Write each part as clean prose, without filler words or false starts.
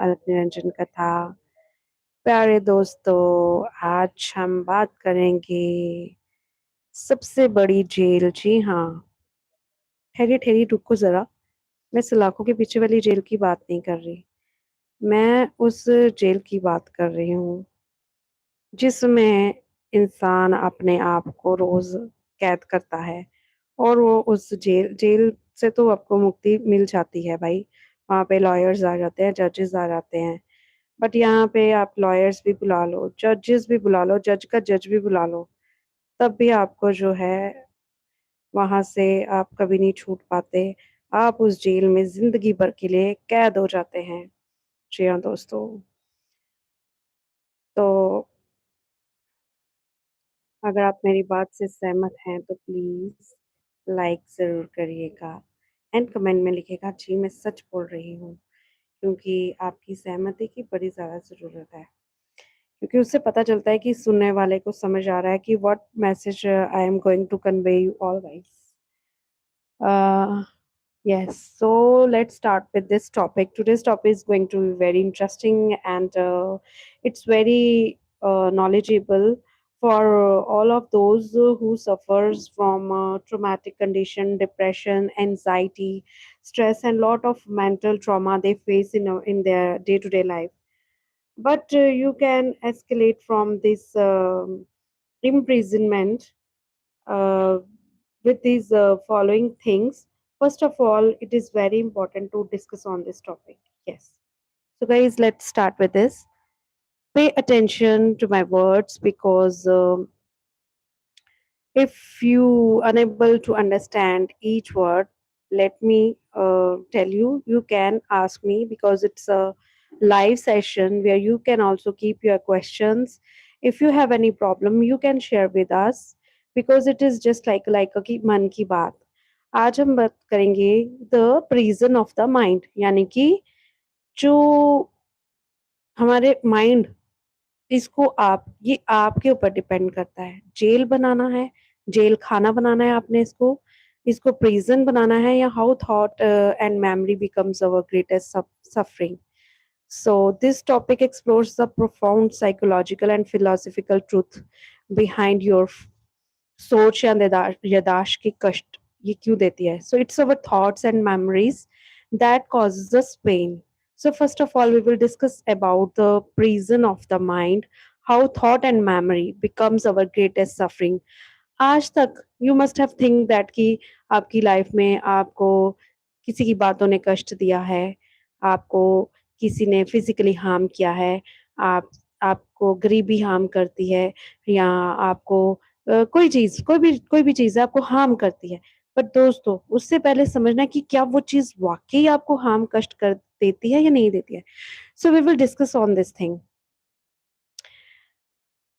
अलग निरंजन कथा। प्यारे दोस्तों, आज हम बात करेंगे सबसे बड़ी जेल। जी हाँ, ठहरिए ठहरिए, रुको जरा। मैं सलाखों के पीछे वाली जेल की बात नहीं कर रही। मैं उस जेल की बात कर रही हूँ जिसमें इंसान अपने आप को रोज कैद करता है। और वो उस जेल जेल से तो आपको मुक्ति मिल जाती है भाई। वहाँ पे लॉयर्स आ जाते हैं, जजेस आ जाते हैं। बट यहाँ पे आप लॉयर्स भी बुला लो, जजेस भी बुला लो, जज का जज भी बुला लो, तब भी आपको जो है वहां से आप कभी नहीं छूट पाते। आप उस जेल में जिंदगी भर के लिए कैद हो जाते हैं। जी हाँ दोस्तों। तो अगर आप मेरी बात से सहमत हैं तो प्लीज लाइक जरूर करिएगा एंड कमेंट में लिखिएगा जी मैं सच बोल रही हूँ, क्योंकि आपकी सहमति की बड़ी ज़्यादा ज़रूरत है। क्योंकि उससे पता चलता है कि सुनने वाले को समझ आ रहा है कि what message I am going to convey you all guys. Yes, so let's start with this topic. Today's topic is going to be very interesting and it's very knowledgeable for all of those who suffers from traumatic condition, depression, anxiety, stress, and lot of mental trauma they face in their day-to-day life. But you can escalate from this imprisonment uh, with these following things. First of all, it is very important to discuss on this topic. Yes. So, guys, let's start with this. Pay attention to my words because if you unable to understand each word, let me tell you, you can ask me because it's a live session where you can also keep your questions. If you have any problem, you can share with us because it is just like a की मन की बात। आज हम बात करेंगे the prison of the mind, यानी कि जो हमारे माइंड, इसको आप ये आपके ऊपर डिपेंड करता है। जेल बनाना है, जेल खाना बनाना है आपने इसको, इसको प्रिजन बनाना है, या how thought and memory becomes our greatest suffering. So this topic explores the profound psychological and philosophical truth behind your सोच या यादाश्त की कष्ट ये क्यों देती है. So it's our thoughts and memories that causes us pain. So first of all we will discuss about the prison of the mind, how thought and memory becomes our greatest suffering. आज तक you must have think that कि आपकी life में आपको किसी की बातों ने कष्ट दिया है, आपको किसी ने फिजिकली हार्म किया है, आप आपको गरीबी हार्म करती है, या आपको कोई भी चीज़ आपको हार्म करती है। बट दोस्तों, उससे पहले समझना है कि क्या वो चीज़ वाक़ई आपको हार्म कष्ट कर देती है या नहीं देती है। So we will discuss on this thing.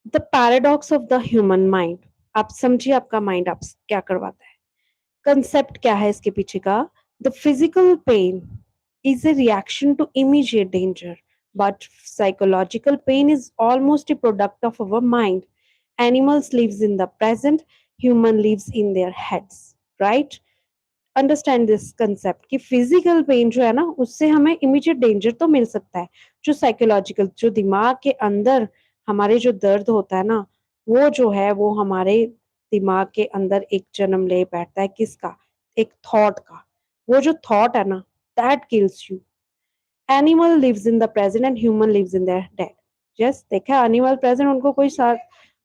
The paradox of the human mind. आप समझिए आपका माइंड आप क्या करवाता है। कंसेप्ट क्या है इसके पीछे का? The physical pain is a reaction to immediate danger, but psychological pain is almost a product of our mind. Animals lives in the present, human lives in their heads, right? Understand this concept कि physical pain जो है ना, उससे हमें immediate danger तो मिल सकता है। जो साइकोलॉजिकल, जो दिमाग के अंदर हमारे जो दर्द होता है ना, वो जो है वो हमारे दिमाग के अंदर एक जन्म ले बैठता है। किसका? एक थॉट का। वो जो थॉट है ना, that kills you. Animal lives in the present and human lives in their dead. Yes, देखा, एनिमल प्रेजेंट, उनको कोई साथ,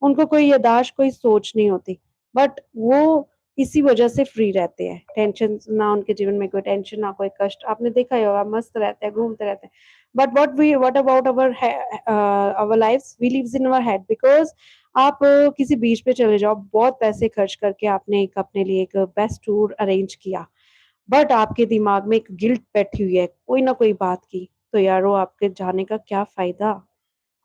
उनको कोई यादाश्त, कोई सोच नहीं होती, बट वो इसी वजह से फ्री रहते हैं। टेंशन ना, उनके जीवन में कोई टेंशन ना कोई कष्ट। आपने देखा ही होगा, मस्त रहते हैं, घूमते रहते हैं। But what about our lifes, we lives in our head because आप किसी बीच पे चले जाओ, बहुत पैसे खर्च करके आपने एक अपने लिए एक बेस्ट टूर अरेंज किया, बट आपके दिमाग में एक गिल्ट बैठी हुई है कोई ना कोई बात की, तो यारो आपके जाने का क्या फायदा?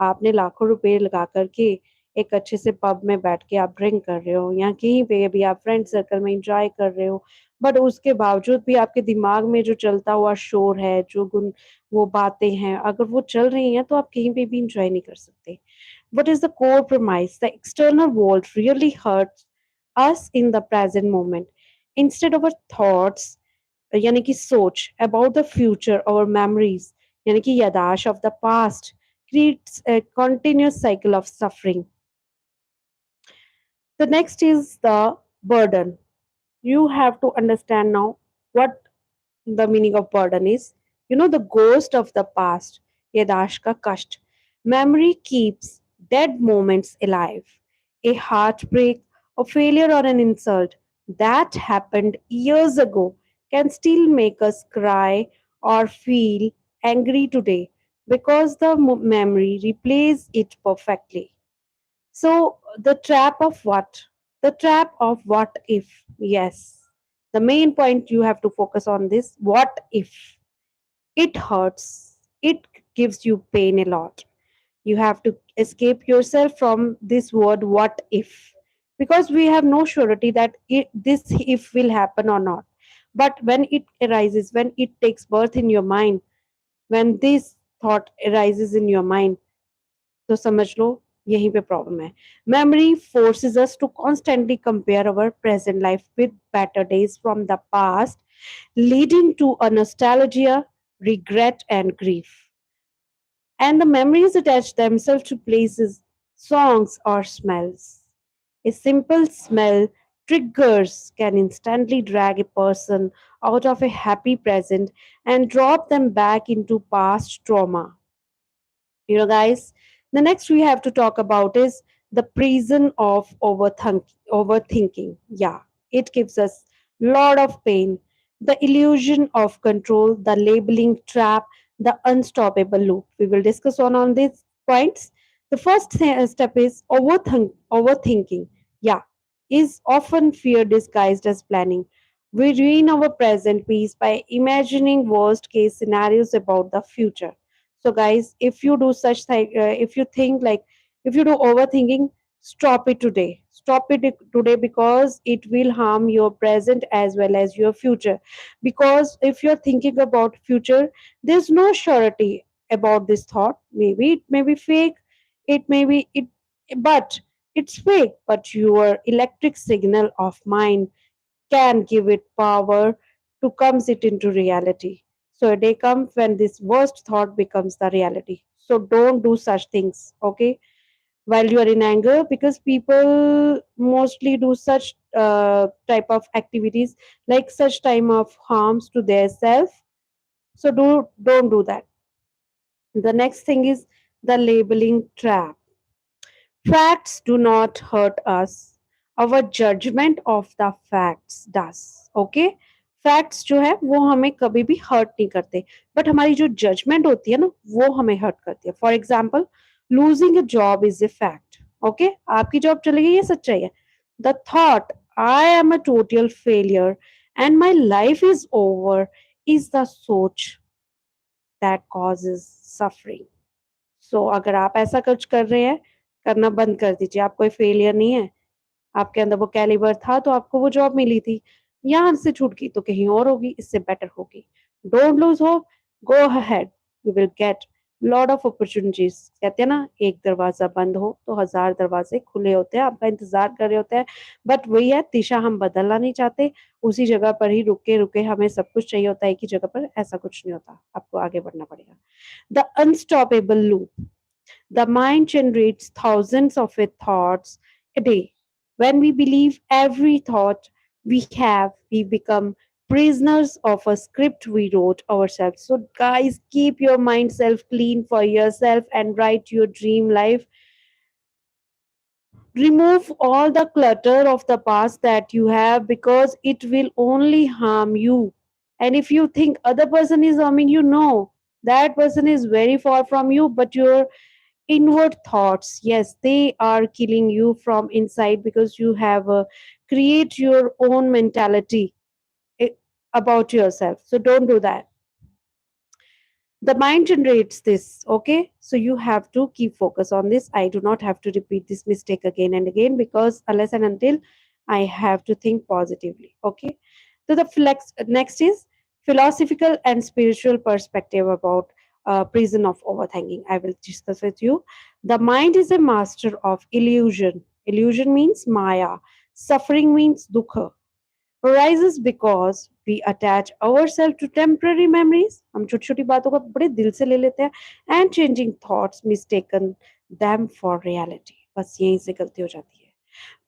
आपने लाखों रुपए लगा करके एक अच्छे से पब में बैठ के आप ड्रिंक कर रहे हो, या कहीं पे भी आप फ्रेंड सर्कल में एंजॉय कर रहे हो, बट उसके बावजूद भी आपके दिमाग में जो चलता हुआ शोर है, जो गुन वो बातें हैं, अगर वो चल रही हैं तो आप कहीं पे भी एंजॉय नहीं कर सकते. What is the core premise? The external world really hurts us in the present moment. Instead of our thoughts, यानी कि सोच about the future or memories यानी कि यादाश of the past creates a continuous cycle of suffering. The next is the burden. You have to understand now what the meaning of burden is. You know, the ghost of the past, Yadash ka kasht. Memory keeps dead moments alive. A heartbreak, a failure, or an insult that happened years ago can still make us cry or feel angry today because the memory replays it perfectly. So, the trap of what? The trap of what if? Yes. The main point you have to focus on this what if? It hurts, it gives you pain a lot. You have to escape yourself from this word what if because we have no surety that this if will happen or not. But when it arises, when it takes birth in your mind, when this thought arises in your mind, तो समझ लो यहीं पे problem है memory forces us to constantly compare our present life with better days from the past leading to a nostalgia regret and grief and the memories attach themselves to places songs or smells a simple smell triggers can instantly drag a person out of a happy present and drop them back into past trauma. Guys, the next we have to talk about is the prison of overthinking. Yeah, it gives us lot of pain. The illusion of control, the labeling trap, the unstoppable loop. We will discuss on these points. The first step is overthinking. Yeah, is often fear disguised as planning. We ruin our present peace by imagining worst case scenarios about the future. So, guys, if you do such thing, if you think like, if you do overthinking, stop it today. Stop it today because it will harm your present as well as your future. Because if you're thinking about future, there's no surety about this thought. Maybe it may be fake. It may be it, but it's fake. But your electric signal of mind can give it power to comes it into reality. So a day comes when this worst thought becomes the reality. So don't do such things, okay? While you are in anger, because people mostly do such type of activities, like such time of harms to their self. So don't do that. The next thing is the labeling trap. Facts do not hurt us. Our judgment of the facts does. Okay? Facts जो है वो हमें कभी भी hurt नहीं करते but हमारी जो जजमेंट होती है ना वो हमें हर्ट करती है for example losing a job is a fact okay आपकी जॉब चली गई ये सच्चाई है the thought I am a total failure and my life is over is the सोच दैट कॉजेज सफरिंग सो अगर आप ऐसा कुछ कर रहे हैं करना बंद कर दीजिए आप कोई फेलियर नहीं है आपके अंदर वो कैलिबर था तो आपको वो जॉब मिली थी यहाँ से छूट गई तो कहीं और होगी इससे बेटर होगी don't lose hope go ahead you will get lot of opportunities कहते हैं ना एक दरवाजा बंद हो तो हजार दरवाजे खुले होते हैं आपका इंतजार कर रहे होते हैं बट वही है दिशा हम बदलना नहीं चाहते उसी जगह पर ही रुके रुके हमें सब कुछ चाहिए होता है एक ही जगह पर ऐसा कुछ नहीं होता आपको आगे बढ़ना पड़ेगा the unstoppable loop the mind generates thousands of its thoughts a day. When we believe every thought we have, we become prisoners of a script we wrote ourselves. So, guys, keep your mind self clean for yourself and write your dream life. Remove all the clutter of the past that you have because it will only harm you. And if you think other person is harming you, no, that person is very far from you, but your inward thoughts yes they are killing you from inside because you have create your own mentality eh, about yourself so don't do that the mind generates this okay so you have to keep focus on this I do not have to repeat this mistake again and again because unless and until I have to think positively okay so the flex next is philosophical and spiritual perspective about prison of overthinking I will discuss with you the mind is a master of illusion illusion means maya suffering means dukha arises because we attach ourselves to temporary memories, हम छोटी छोटी बातों को बड़े दिल से ले लेते हैं, and changing thoughts mistaken them for reality. बस यहीं से गलती हो जाती है.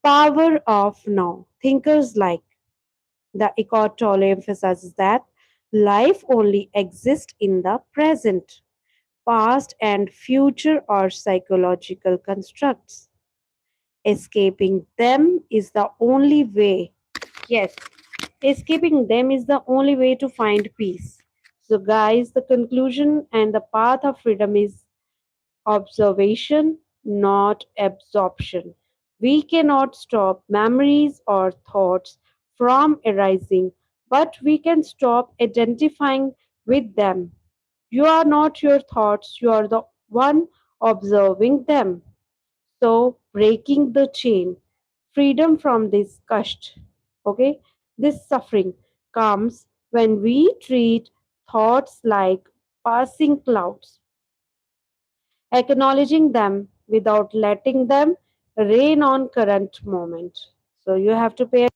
Power of now. Thinkers like the Eckhart Tolle emphasizes that life only exists in the present. Past and future are psychological constructs. Escaping them is the only way. Yes, escaping them is the only way to find peace. So, guys, the conclusion and the path of freedom is observation, not absorption. We cannot stop memories or thoughts from arising, but we can stop identifying with them. You are not your thoughts, you are the one observing them. So, breaking the chain, freedom from this kasht, okay, this suffering comes when we treat thoughts like passing clouds, acknowledging them without letting them rain on current moment. So, you have to pay